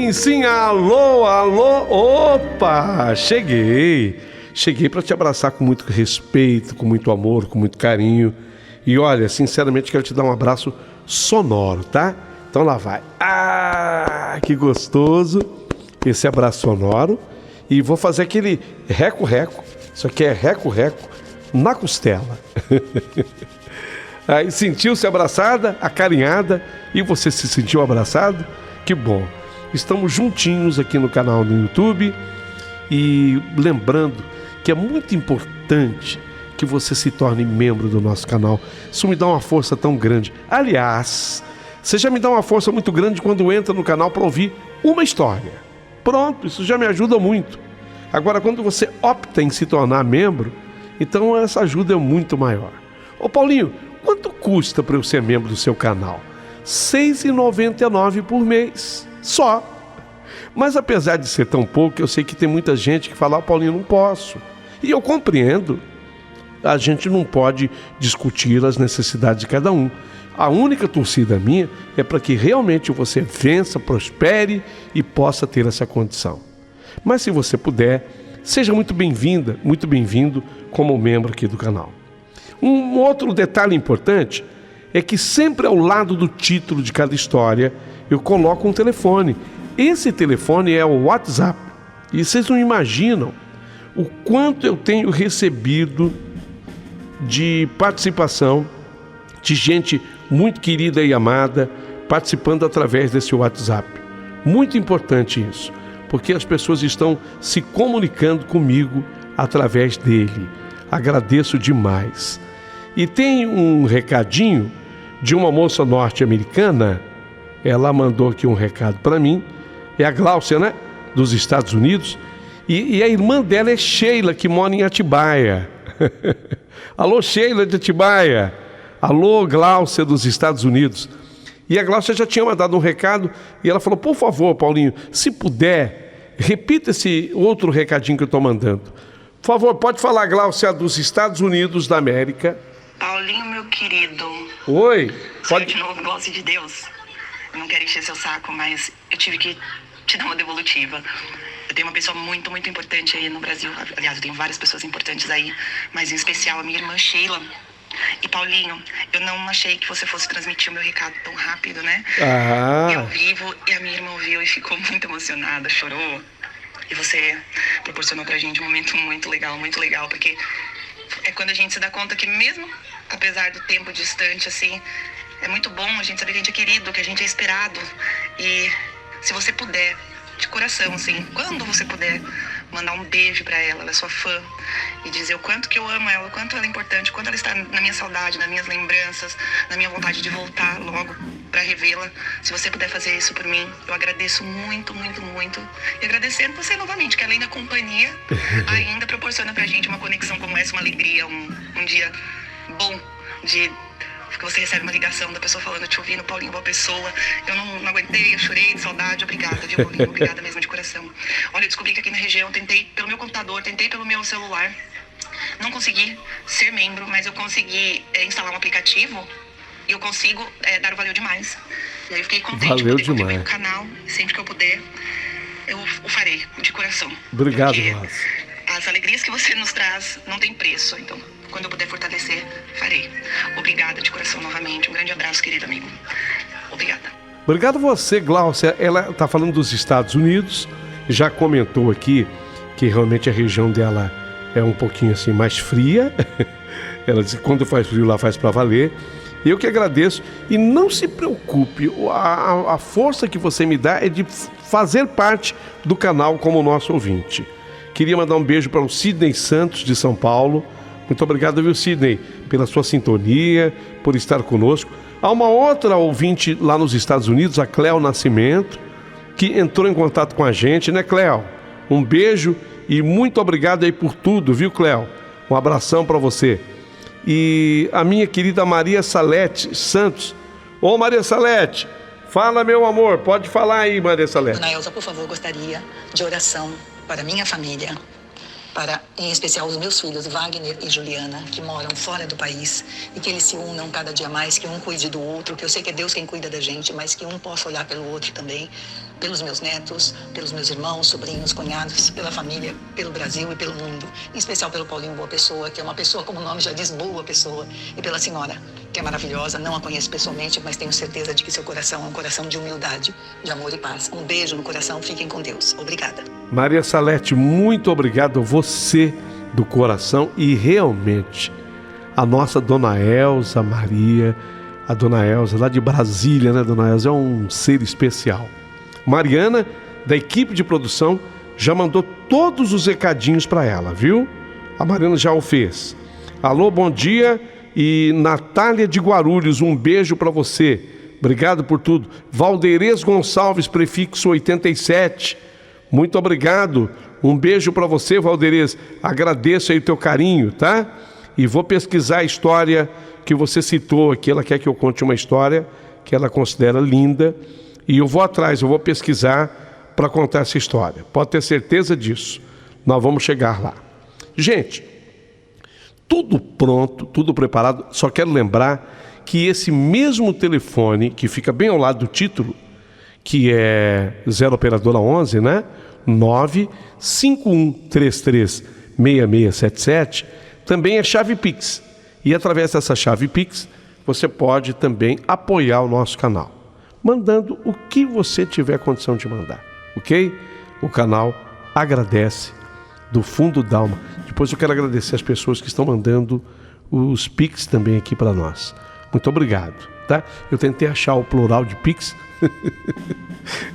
Sim, sim, alô, alô, opa, cheguei para te abraçar com muito respeito, com muito amor, com muito carinho. E olha, sinceramente quero te dar um abraço sonoro, tá? Então lá vai. Ah, que gostoso esse abraço sonoro. E vou fazer aquele reco-reco, isso aqui é reco-reco na costela. Aí sentiu-se abraçada, acarinhada, e você se sentiu abraçado? Que bom. Estamos juntinhos aqui no canal do YouTube e lembrando que é muito importante que você se torne membro do nosso canal. Isso me dá uma força tão grande. Aliás, você já me dá uma força muito grande quando entra no canal para ouvir uma história. Pronto, isso já me ajuda muito. Agora, quando você opta em se tornar membro, então essa ajuda é muito maior. Ô Paulinho, quanto custa para eu ser membro do seu canal? R$ 6,99 por mês. Só. Mas apesar de ser tão pouco, eu sei que tem muita gente que fala, Paulinho, não posso. E eu compreendo. A gente não pode discutir as necessidades de cada um. A única torcida minha é para que realmente você vença, prospere e possa ter essa condição. Mas se você puder, seja muito bem-vinda, muito bem-vindo como membro aqui do canal. Um outro detalhe importante é que sempre ao lado do título de cada história eu coloco um telefone. Esse telefone é o WhatsApp. E vocês não imaginam o quanto eu tenho recebido de participação de gente muito querida e amada participando através desse WhatsApp. Muito importante isso, porque as pessoas estão se comunicando comigo através dele. Agradeço demais. E tem um recadinho de uma moça norte-americana. Ela mandou aqui um recado para mim. É a Gláucia, né? Dos Estados Unidos. E a irmã dela é Sheila, que mora em Atibaia. Alô, Sheila de Atibaia. Alô, Gláucia dos Estados Unidos. E a Gláucia já tinha mandado um recado e ela falou, por favor, Paulinho, se puder, repita esse outro recadinho que eu estou mandando. Por favor, pode falar, Gláucia, dos Estados Unidos da América. Paulinho, meu querido. Oi. Sou eu de novo, Gláucia de Deus. Eu não quero encher seu saco, mas eu tive que te dar uma devolutiva. Eu tenho uma pessoa muito, muito importante aí no Brasil. Aliás, eu tenho várias pessoas importantes aí, mas em especial a minha irmã Sheila. E Paulinho, eu não achei que você fosse transmitir o meu recado tão rápido, né? E ao vivo, e a minha irmã ouviu e ficou muito emocionada, chorou. E você proporcionou pra gente um momento muito legal, porque é quando a gente se dá conta que mesmo apesar do tempo distante, assim, é muito bom a gente saber que a gente é querido, que a gente é esperado. E se você puder, de coração, assim, quando você puder, mandar um beijo pra ela, ela é sua fã, e dizer o quanto que eu amo ela, o quanto ela é importante, o quanto ela está na minha saudade, nas minhas lembranças, na minha vontade de voltar logo pra revê-la. Se você puder fazer isso por mim, eu agradeço muito, muito, muito. E agradecendo você novamente, que além da companhia, ainda proporciona pra gente uma conexão como essa, uma alegria, um dia bom de... que você recebe uma ligação da pessoa falando, te ouvindo, Paulinho, boa pessoa. Eu não aguentei, eu chorei de saudade. Obrigada, viu, Paulinho? Obrigada mesmo, de coração. Olha, eu descobri que aqui na região, tentei pelo meu computador, tentei pelo meu celular. Não consegui ser membro, mas eu consegui instalar um aplicativo e eu consigo dar o Valeu Demais. E aí eu fiquei contente de poder contribuir no canal. Sempre que eu puder, eu o farei, de coração. Obrigado, Márcio. As alegrias que você nos traz não tem preço, então... quando eu puder fortalecer, farei. Obrigada de coração novamente. Um grande abraço, querido amigo. Obrigada. Obrigado você, Gláucia. Ela está falando dos Estados Unidos. Já comentou aqui que realmente a região dela é um pouquinho assim mais fria. Ela disse que quando faz frio lá faz para valer. Eu que agradeço. E não se preocupe. A força que você me dá é de fazer parte do canal como nosso ouvinte. Queria mandar um beijo para o Sidney Santos, de São Paulo. Muito obrigado, viu, Sidney, pela sua sintonia, por estar conosco. Há uma outra ouvinte lá nos Estados Unidos, a Cléo Nascimento, que entrou em contato com a gente, né, Cléo? Um beijo e muito obrigado aí por tudo, viu, Cléo? Um abração para você. E a minha querida Maria Salete Santos. Ô, Maria Salete, fala, meu amor, pode falar aí, Maria Salete. Dona Elza, por favor, gostaria de oração para minha família. para, em especial, os meus filhos, Wagner e Juliana, que moram fora do país, e que eles se unam cada dia mais, que um cuide do outro, que eu sei que é Deus quem cuida da gente, mas que um possa olhar pelo outro também, pelos meus netos, pelos meus irmãos, sobrinhos, cunhados, pela família, pelo Brasil e pelo mundo, em especial pelo Paulinho Boa Pessoa, que é uma pessoa, como o nome já diz, boa pessoa, e pela senhora, que é maravilhosa, não a conheço pessoalmente, mas tenho certeza de que seu coração é um coração de humildade, de amor e paz. Um beijo no coração, fiquem com Deus. Obrigada. Maria Salete, muito obrigado a você do coração, e realmente a nossa Dona Elza Maria, a Dona Elza lá de Brasília, né, Dona Elza, é um ser especial. Mariana, da equipe de produção, já mandou todos os recadinhos para ela, viu? A Mariana já o fez. Alô, bom dia. E Natália de Guarulhos, um beijo para você. Obrigado por tudo. Valdeirês Gonçalves, prefixo 87. Muito obrigado. Um beijo para você, Valdeirês. Agradeço aí o teu carinho, tá? E vou pesquisar a história que você citou aqui. Ela quer que eu conte uma história que ela considera linda. E eu vou atrás, eu vou pesquisar para contar essa história. Pode ter certeza disso. Nós vamos chegar lá. Gente, tudo pronto, tudo preparado. Só quero lembrar que esse mesmo telefone, que fica bem ao lado do título, que é 0 operadora 11, né? 951336677, também é chave Pix. E através dessa chave Pix, você pode também apoiar o nosso canal, mandando o que você tiver condição de mandar, ok? O canal agradece do fundo da alma. Depois eu quero agradecer as pessoas que estão mandando os Pix também aqui para nós. Muito obrigado, tá? Eu tentei achar o plural de Pix,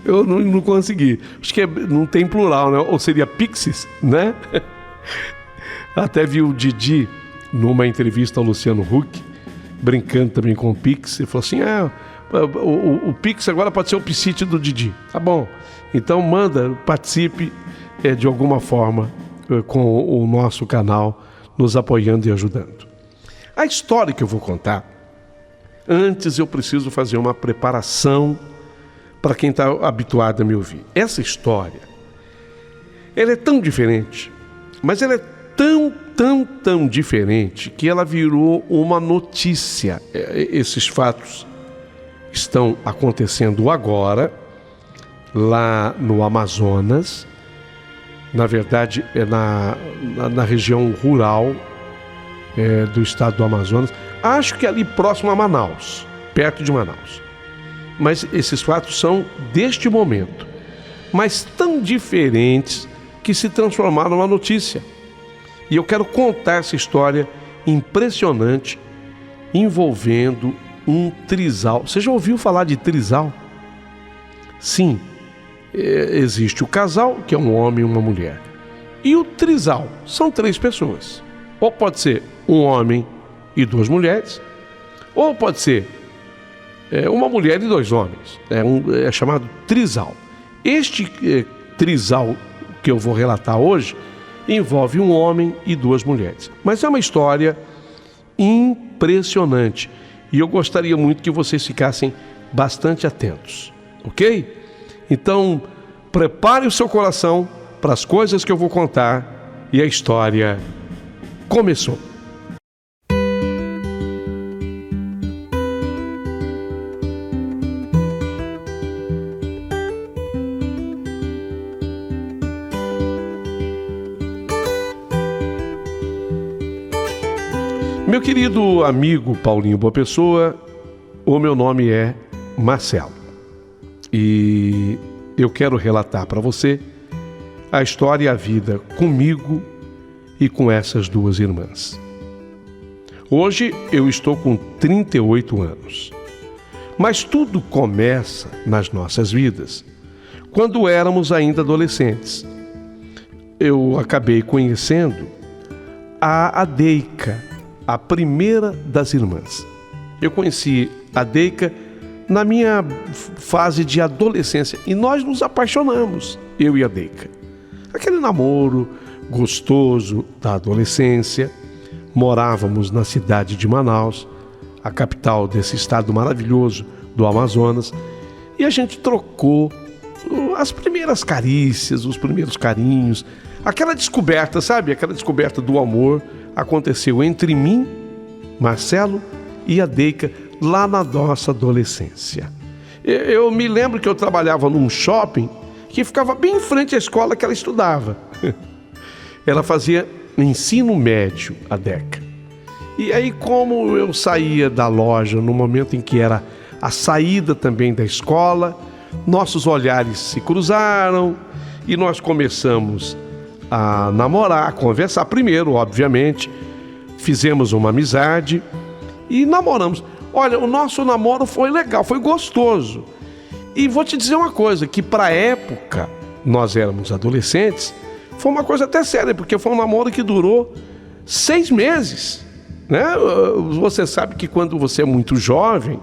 eu não consegui. Acho que não tem plural, né? Ou seria Pixes, né? Até vi o Didi numa entrevista ao Luciano Huck, brincando também com o Pix. Ele falou assim, o Pix agora pode ser o Psite do Didi. Tá bom, então manda, participe de alguma forma com o nosso canal, nos apoiando e ajudando. A história que eu vou contar, antes eu preciso fazer uma preparação para quem está habituado a me ouvir. Essa história, ela é tão diferente, mas ela é tão diferente que ela virou uma notícia. Esses fatos estão acontecendo agora, lá no Amazonas. Na verdade, é na região rural do estado do Amazonas. Acho que é ali próximo a Manaus, perto de Manaus. Mas esses fatos são deste momento, mas tão diferentes que se transformaram numa notícia. E eu quero contar essa história impressionante envolvendo um trisal. Você já ouviu falar de trisal? Sim, existe o casal, que é um homem e uma mulher. E o trisal são 3 pessoas. Ou pode ser um homem e 2 mulheres, ou pode ser uma mulher e 2 homens. É chamado trisal. Este trisal que eu vou relatar hoje envolve um homem e 2 mulheres. Mas é uma história impressionante. E eu gostaria muito que vocês ficassem bastante atentos, ok? Então, prepare o seu coração para as coisas que eu vou contar e a história começou. Meu querido amigo Paulinho Boa Pessoa, o meu nome é Marcelo e eu quero relatar para você a história e a vida comigo e com essas 2 irmãs. Hoje eu estou com 38 anos, mas tudo começa nas nossas vidas quando éramos ainda adolescentes. Eu acabei conhecendo a Adeica, a primeira das irmãs. Eu conheci a Deica na minha fase de adolescência e nós nos apaixonamos, eu e a Deica. Aquele namoro gostoso da adolescência. Morávamos na cidade de Manaus, a capital desse estado maravilhoso do Amazonas, e a gente trocou as primeiras carícias, os primeiros carinhos, aquela descoberta, sabe? Aquela descoberta do amor aconteceu entre mim, Marcelo e a Deica, lá na nossa adolescência. Eu me lembro que eu trabalhava num shopping que ficava bem em frente à escola que ela estudava. Ela fazia ensino médio, a Deca. E aí, como eu saía da loja no momento em que era a saída também da escola, nossos olhares se cruzaram e nós começamos a namorar, a conversar primeiro, obviamente. Fizemos uma amizade e namoramos. Olha, o nosso namoro foi legal, foi gostoso. E vou te dizer uma coisa, que para a época, nós éramos adolescentes, foi uma coisa até séria, porque foi um namoro que durou 6 meses. Né? Você sabe que quando você é muito jovem,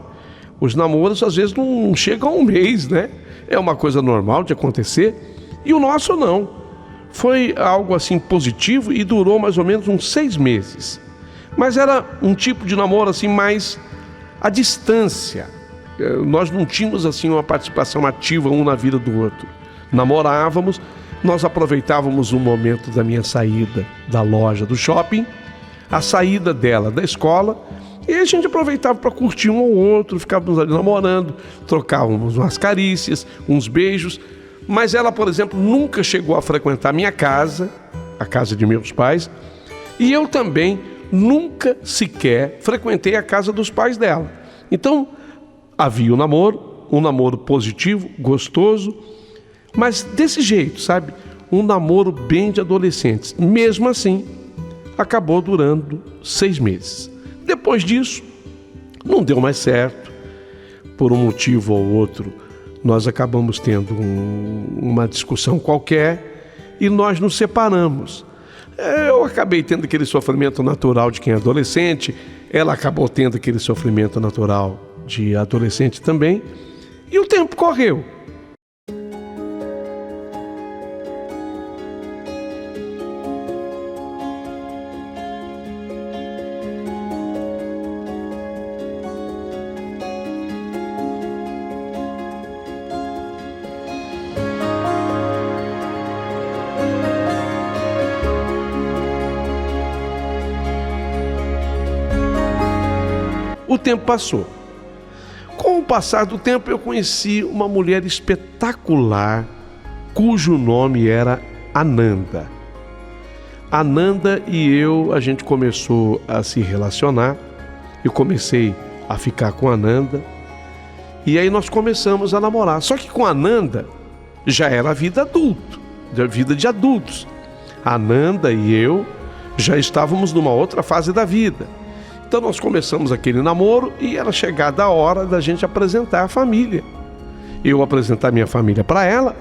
os namoros às vezes não chegam a um mês, né? É uma coisa normal de acontecer. E o nosso não. Foi algo assim positivo e durou mais ou menos uns 6 meses. Mas era um tipo de namoro assim mais à distância. Nós não tínhamos assim uma participação ativa um na vida do outro. Namorávamos, nós aproveitávamos o momento da minha saída da loja do shopping, a saída dela da escola, e a gente aproveitava para curtir um ao outro, ficávamos ali namorando, trocávamos umas carícias, uns beijos. Mas ela, por exemplo, nunca chegou a frequentar a minha casa, a casa de meus pais, e eu também nunca sequer frequentei a casa dos pais dela. Então, havia um namoro positivo, gostoso, mas desse jeito, sabe? Um namoro bem de adolescentes. Mesmo assim, acabou durando 6 meses. Depois disso, não deu mais certo. Por um motivo ou outro, nós acabamos tendo uma discussão qualquer e nós nos separamos. Eu acabei tendo aquele sofrimento natural de quem é adolescente, ela acabou tendo aquele sofrimento natural de adolescente também, e o tempo correu. O tempo passou. Com o passar do tempo, eu conheci uma mulher espetacular, cujo nome era Ananda. Ananda e eu, a gente começou a se relacionar. Eu comecei a ficar com a Ananda. E aí nós começamos a namorar. Só que com a Ananda já era vida adulta, vida de adultos. A Ananda e eu já estávamos numa outra fase da vida. Então nós começamos aquele namoro e era chegada a hora da gente apresentar a família. Eu apresentar minha família para ela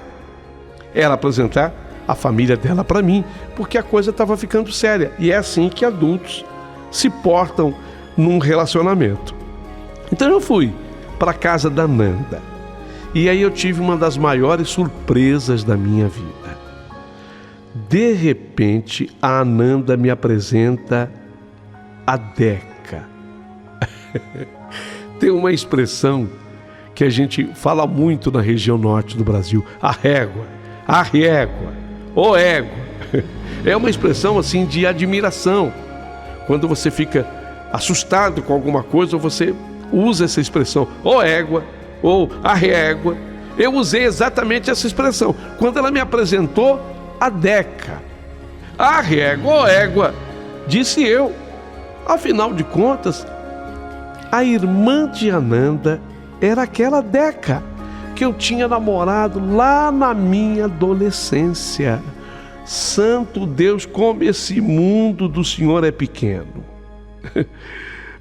apresentar a família dela para mim, porque a coisa estava ficando séria. E é assim que adultos se portam num relacionamento. Então eu fui para a casa da Nanda. E aí eu tive uma das maiores surpresas da minha vida. De repente, a Ananda me apresenta a Deca. Tem uma expressão que a gente fala muito na região norte do Brasil: a régua, a régua, ô égua. É uma expressão assim de admiração. Quando você fica assustado com alguma coisa, você usa essa expressão, ô égua, ou a régua. Eu usei exatamente essa expressão quando ela me apresentou a Deca. A régua, ô égua, disse eu. Afinal de contas, a irmã de Ananda era aquela Deca que eu tinha namorado lá na minha adolescência. Santo Deus, como esse mundo do Senhor é pequeno.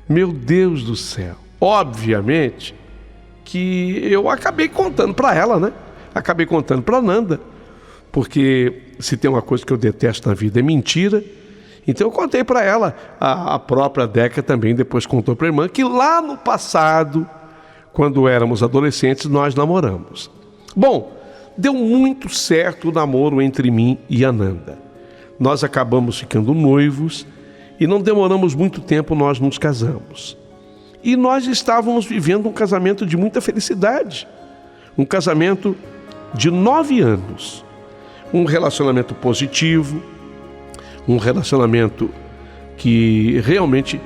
Meu Deus do céu. Obviamente que eu acabei contando para ela, né? Acabei contando para Ananda, porque se tem uma coisa que eu detesto na vida é mentira. Então eu contei para ela. A própria Deca também depois contou para a irmã que lá no passado, quando éramos adolescentes, nós namoramos. Bom, deu muito certo o namoro entre mim e Ananda. Nós acabamos ficando noivos e não demoramos muito tempo, nós nos casamos. E nós estávamos vivendo um casamento de muita felicidade. Um casamento de 9 anos. Um relacionamento positivo, um relacionamento que realmente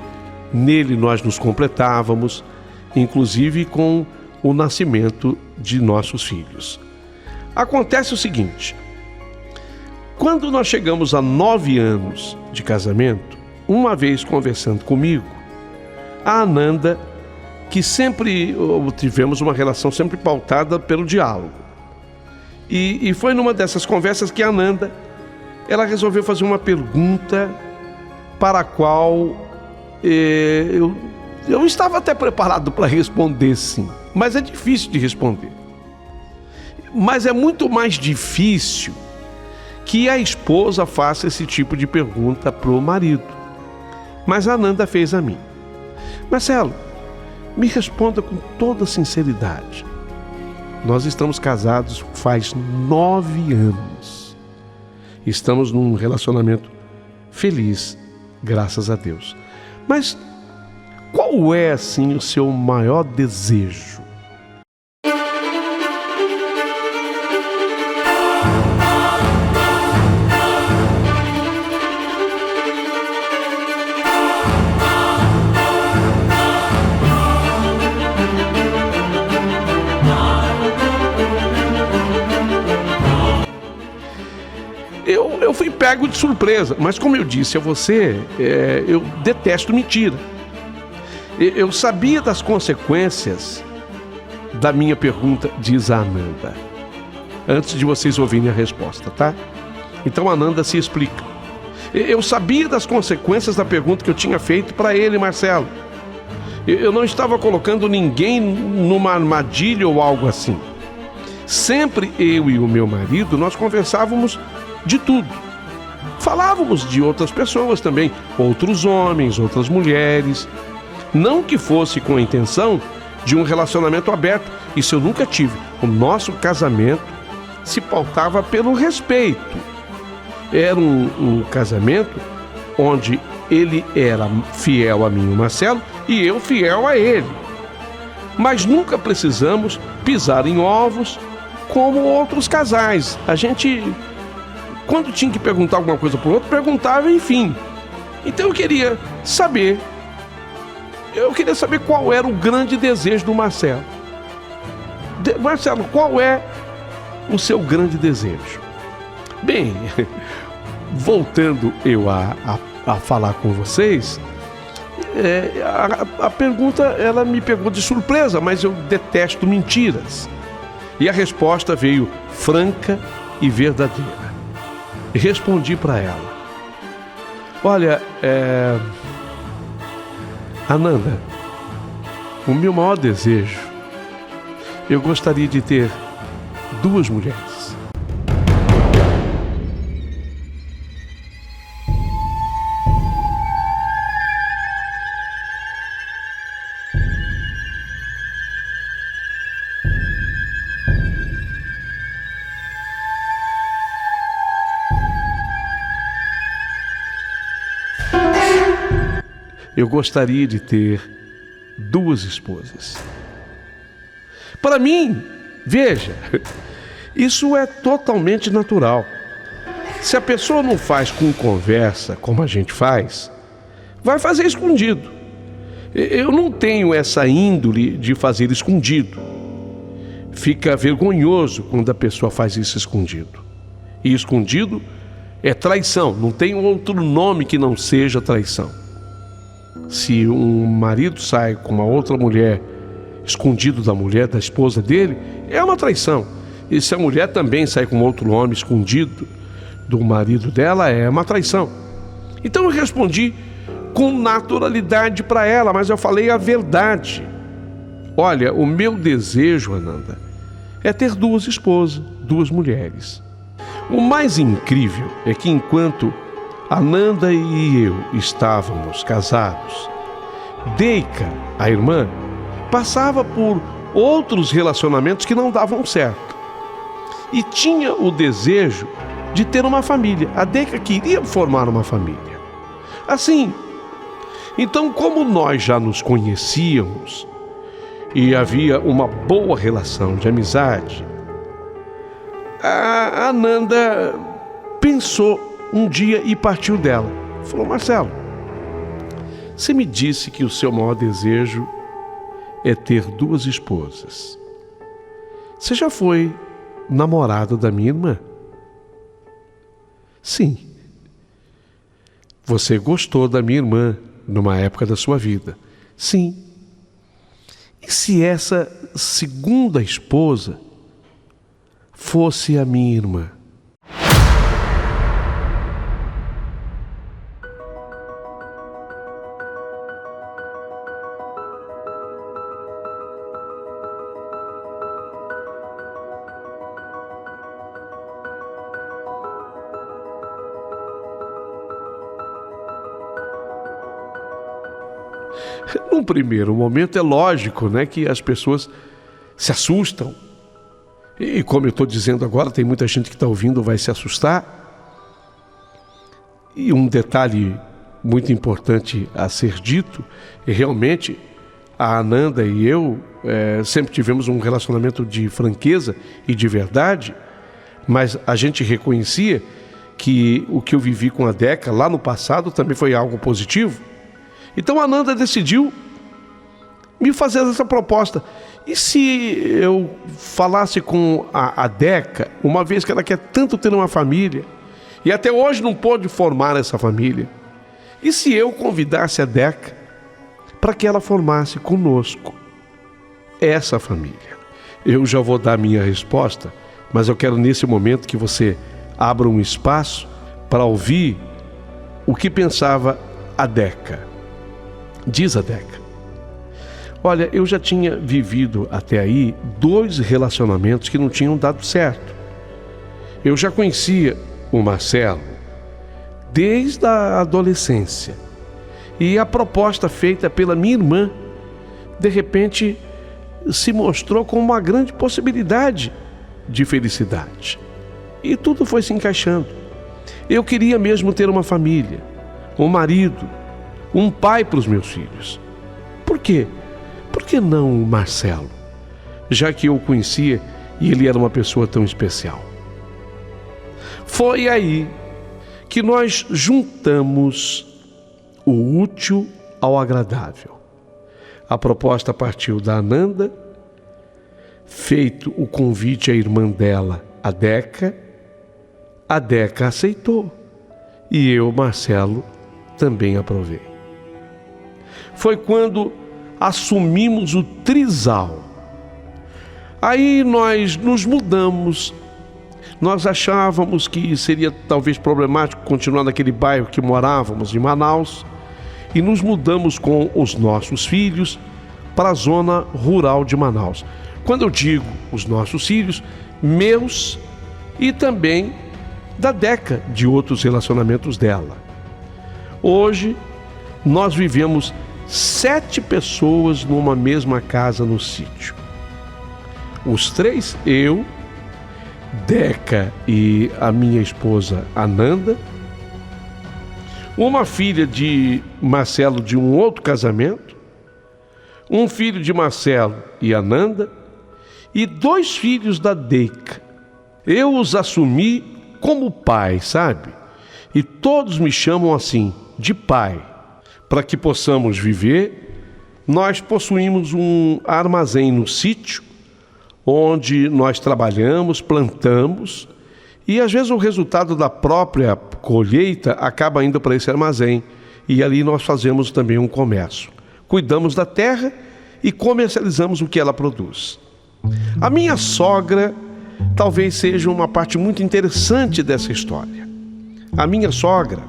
nele nós nos completávamos, inclusive com o nascimento de nossos filhos. Acontece o seguinte: quando nós chegamos a 9 anos de casamento, uma vez conversando comigo, a Ananda, que sempre tivemos uma relação sempre pautada pelo diálogo, e foi numa dessas conversas que a Ananda, ela resolveu fazer uma pergunta para a qual eu estava até preparado para responder sim, mas é difícil de responder. Mas é muito mais difícil que a esposa faça esse tipo de pergunta para o marido. Mas a Ananda fez a mim. Marcelo, me responda com toda sinceridade. Nós estamos casados faz 9 anos. Estamos num relacionamento feliz, graças a Deus. Mas qual é, assim, o seu maior desejo? Eu fui pego de surpresa, mas como eu disse a você, eu detesto mentira. Eu sabia das consequências da minha pergunta, diz a Ananda. Antes de vocês ouvirem a resposta, tá? Então a Ananda se explica. Eu sabia das consequências da pergunta que eu tinha feito para ele, Marcelo. Eu não estava colocando ninguém numa armadilha ou algo assim. Sempre eu e o meu marido, nós conversávamos de tudo. Falávamos de outras pessoas também, outros homens, outras mulheres. Não que fosse com a intenção de um relacionamento aberto, isso eu nunca tive. O nosso casamento se pautava pelo respeito. Era um casamento onde ele era fiel a mim, o Marcelo, e eu fiel a ele. Mas nunca precisamos pisar em ovos como outros casais. A gente, quando tinha que perguntar alguma coisa para o outro, perguntava, enfim. Então eu queria saber qual era o grande desejo do Marcelo. Marcelo, qual é o seu grande desejo? Bem, voltando eu a falar com vocês, a pergunta, ela me pegou de surpresa, mas eu detesto mentiras. E a resposta veio franca e verdadeira. E respondi para ela: olha, Ananda, o meu maior desejo, eu gostaria de ter 2 mulheres. Eu gostaria de ter 2 esposas. Para mim, veja, isso é totalmente natural. Se a pessoa não faz com conversa, como a gente faz, vai fazer escondido. Eu não tenho essa índole de fazer escondido. Fica vergonhoso quando a pessoa faz isso escondido. E escondido é traição, não tem outro nome que não seja traição. Se um marido sai com uma outra mulher, escondido da mulher, da esposa dele, é uma traição. E se a mulher também sai com outro homem escondido do marido dela, é uma traição. Então eu respondi com naturalidade para ela, mas eu falei a verdade. Olha, o meu desejo, Ananda, é ter 2 esposas, 2 mulheres. O mais incrível é que enquanto Ananda e eu estávamos casados, Deika, a irmã, passava por outros relacionamentos que não davam certo. E tinha o desejo de ter uma família. A Deika queria formar uma família. Assim, então, como nós já nos conhecíamos e havia uma boa relação de amizade, a Ananda pensou um dia e partiu dela. Falou: Marcelo, você me disse que o seu maior desejo é ter 2 esposas. Você já foi namorado da minha irmã? Sim. Você gostou da minha irmã numa época da sua vida? Sim. E se essa segunda esposa fosse a minha irmã? Num primeiro momento é lógico, né, que as pessoas se assustam. E como eu estou dizendo agora, tem muita gente que está ouvindo, vai se assustar. E um detalhe muito importante a ser dito, é realmente a Ananda e eu sempre tivemos um relacionamento de franqueza e de verdade, mas a gente reconhecia que o que eu vivi com a Deca lá no passado também foi algo positivo. Então a Ananda decidiu me fazer essa proposta. E se eu falasse com a Deca, uma vez que ela quer tanto ter uma família, e até hoje não pôde formar essa família, e se eu convidasse a Deca para que ela formasse conosco essa família? Eu já vou dar a minha resposta, mas eu quero nesse momento que você abra um espaço para ouvir o que pensava a Deca. Diz a Deca: olha, eu já tinha vivido até aí 2 relacionamentos que não tinham dado certo. Eu já conhecia o Marcelo desde a adolescência. E a proposta feita pela minha irmã, de repente, se mostrou como uma grande possibilidade de felicidade. E tudo foi se encaixando. Eu queria mesmo ter uma família, um marido, um pai para os meus filhos. Por quê? Por que não o Marcelo? Já que eu o conhecia e ele era uma pessoa tão especial. Foi aí que nós juntamos o útil ao agradável. A proposta partiu da Ananda, feito o convite à irmã dela, a Deca aceitou e eu, Marcelo, também aprovei. Foi quando assumimos o trisal. Aí nós nos mudamos. Nós achávamos que seria talvez problemático continuar naquele bairro que morávamos, em Manaus, e nos mudamos com os nossos filhos para a zona rural de Manaus. Quando eu digo os nossos filhos, meus e também da Deca, de outros relacionamentos dela. Hoje, nós vivemos 7 pessoas numa mesma casa no sítio. Os 3, eu, Deca e a minha esposa Ananda, uma filha de Marcelo de um outro casamento, um filho de Marcelo e Ananda e 2 filhos da Deca. Eu os assumi como pai, sabe? E todos me chamam assim, de pai. Para que possamos viver, nós possuímos um armazém no sítio, onde nós trabalhamos, plantamos, e às vezes o resultado da própria colheita acaba indo para esse armazém, e ali nós fazemos também um comércio. Cuidamos da terra e comercializamos o que ela produz. A minha sogra talvez seja uma parte muito interessante dessa história. A minha sogra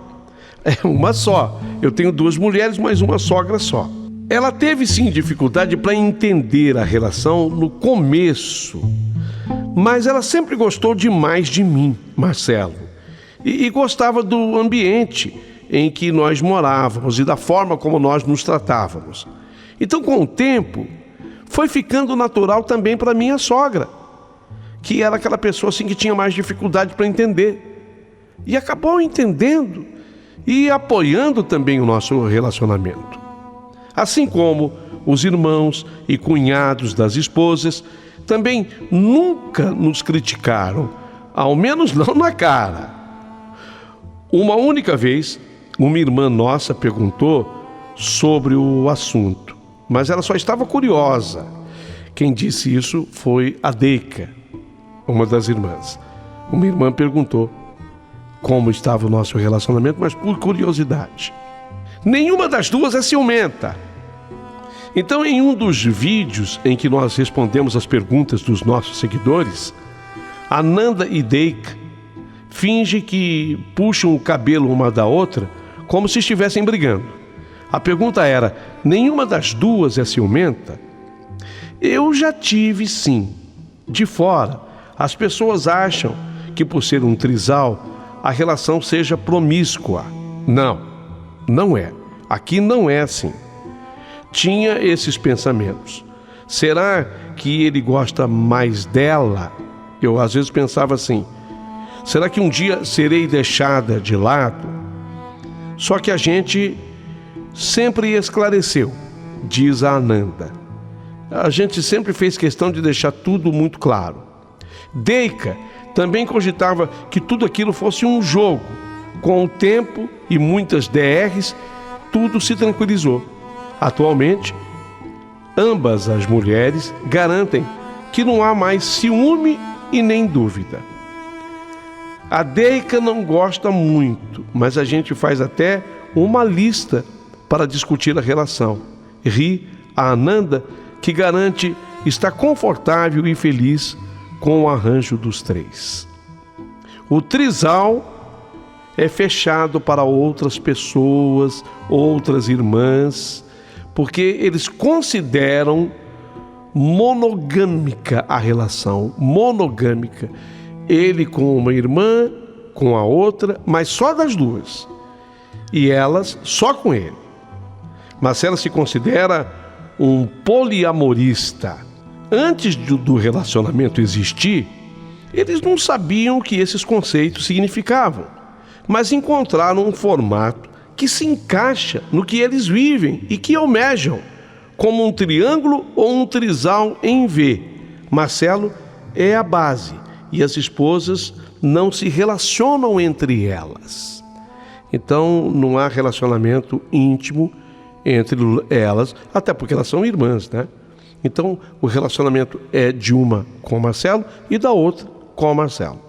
é uma só. Eu tenho 2 mulheres, mas uma sogra só. Ela teve sim dificuldade para entender a relação no começo, mas ela sempre gostou demais de mim, Marcelo, e gostava do ambiente em que nós morávamos e da forma como nós nos tratávamos. Então, com o tempo, foi ficando natural também para minha sogra, que era aquela pessoa assim que tinha mais dificuldade para entender, e acabou entendendo e apoiando também o nosso relacionamento. Assim como os irmãos e cunhados das esposas também nunca nos criticaram, ao menos não na cara. Uma única vez, uma irmã nossa perguntou sobre o assunto, mas ela só estava curiosa. Quem disse isso foi a Deica, uma das irmãs. Uma irmã perguntou como estava o nosso relacionamento, mas por curiosidade. Nenhuma das duas é ciumenta. Então, em um dos vídeos em que nós respondemos as perguntas dos nossos seguidores, Ananda e Deica fingem que puxam o cabelo uma da outra como se estivessem brigando. A pergunta era: nenhuma das duas é ciumenta? Eu já tive, sim. De fora, as pessoas acham que por ser um trisal, a relação seja promíscua. Não, não é. Aqui não é assim. Tinha esses pensamentos. Será que ele gosta mais dela? Eu às vezes pensava assim: será que um dia serei deixada de lado? Só que a gente sempre esclareceu, diz a Ananda. A gente sempre fez questão de deixar tudo muito claro. Deica também cogitava que tudo aquilo fosse um jogo. Com o tempo e muitas DRs, tudo se tranquilizou. Atualmente, ambas as mulheres garantem que não há mais ciúme e nem dúvida. A Deica não gosta muito, mas a gente faz até uma lista para discutir a relação. Ri a Ananda, que garante estar confortável e feliz com o arranjo dos três. O trisal é fechado para outras pessoas, outras irmãs, porque eles consideram monogâmica a relação, monogâmica. Ele com uma irmã, com a outra, mas só das duas. E elas só com ele. Marcela se considera um poliamorista. Antes do relacionamento existir, eles não sabiam o que esses conceitos significavam, mas encontraram um formato que se encaixa no que eles vivem e que almejam, como um triângulo ou um trisal em V. Marcelo é a base e as esposas não se relacionam entre elas. Então não há relacionamento íntimo entre elas, até porque elas são irmãs, né? Então o relacionamento é de uma com o Marcelo e da outra com o Marcelo.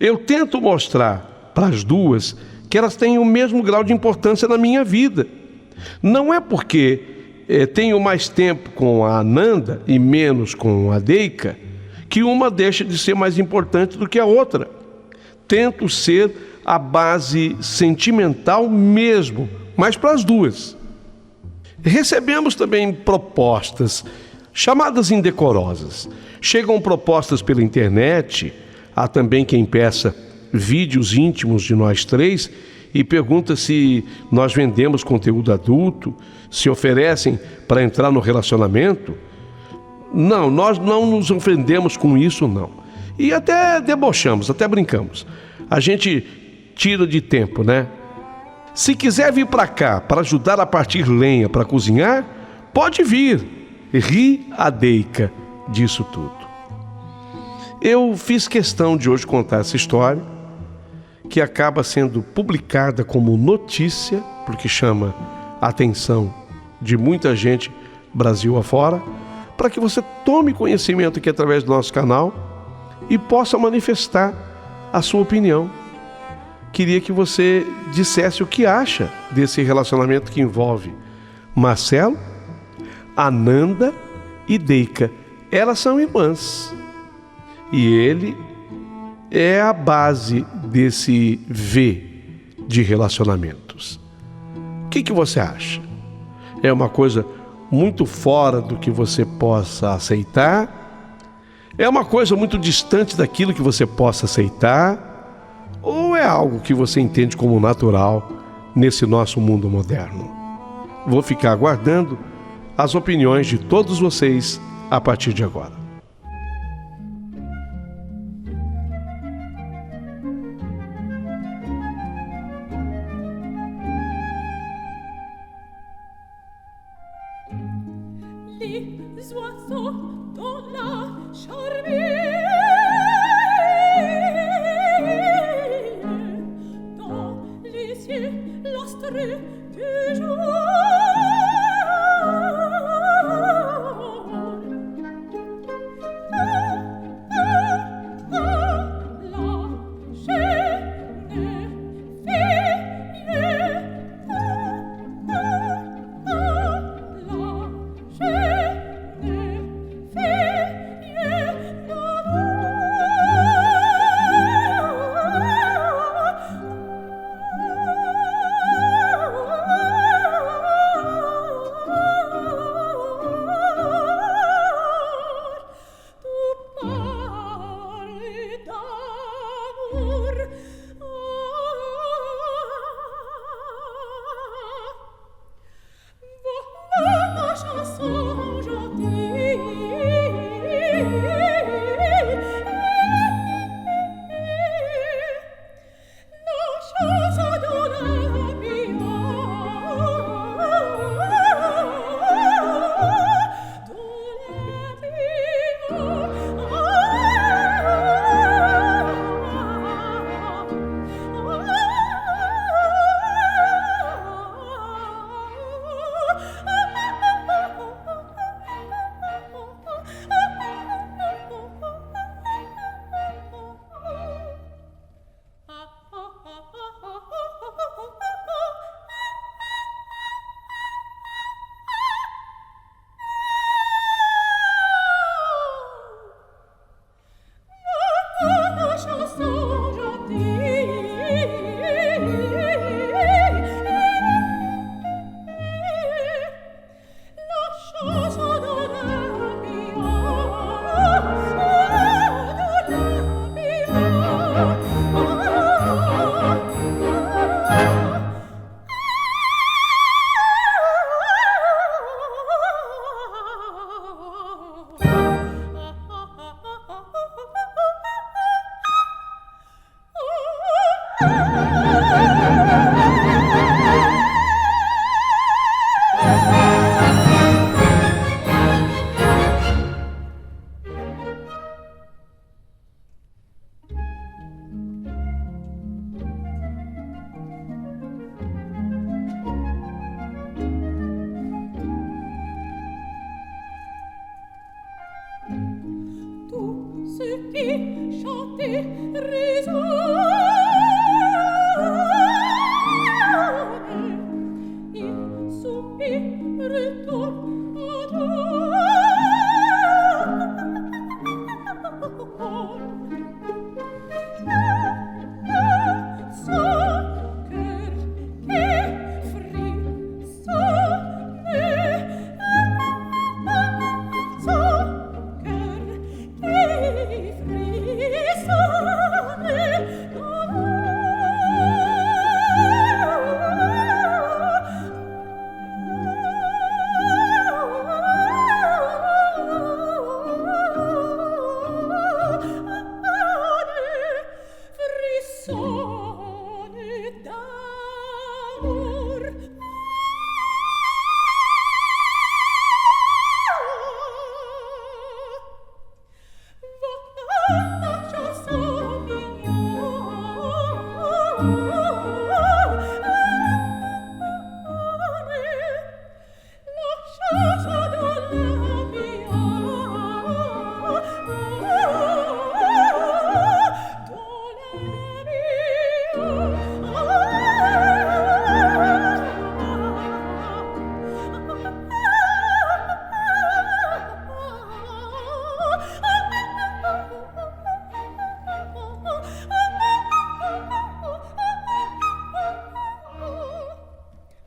Eu tento mostrar para as duas que elas têm o mesmo grau de importância na minha vida. Não é porque tenho mais tempo com a Ananda e menos com a Deica que uma deixa de ser mais importante do que a outra. Tento ser a base sentimental mesmo, mas para as duas. Recebemos também propostas, chamadas indecorosas. Chegam propostas pela internet, há também quem peça vídeos íntimos de nós três e pergunta se nós vendemos conteúdo adulto, se oferecem para entrar no relacionamento. Não, nós não nos ofendemos com isso, não. E até debochamos, até brincamos. A gente tira de tempo, né? Se quiser vir para cá para ajudar a partir lenha para cozinhar, pode vir. Ri a Deica disso tudo. Eu fiz questão de hoje contar essa história, que acaba sendo publicada como notícia, porque chama a atenção de muita gente Brasil afora, para que você tome conhecimento aqui através do nosso canal e possa manifestar a sua opinião. Queria que você dissesse o que acha desse relacionamento que envolve Marcelo, Ananda e Deica. Elas são irmãs. E ele é a base desse V de relacionamentos. O que você acha? É uma coisa muito fora do que você possa aceitar? É uma coisa muito distante daquilo que você possa aceitar? Ou é algo que você entende como natural nesse nosso mundo moderno? Vou ficar aguardando as opiniões de todos vocês a partir de agora. Les oiseaux dans la charmille ciel, l'astre du jour.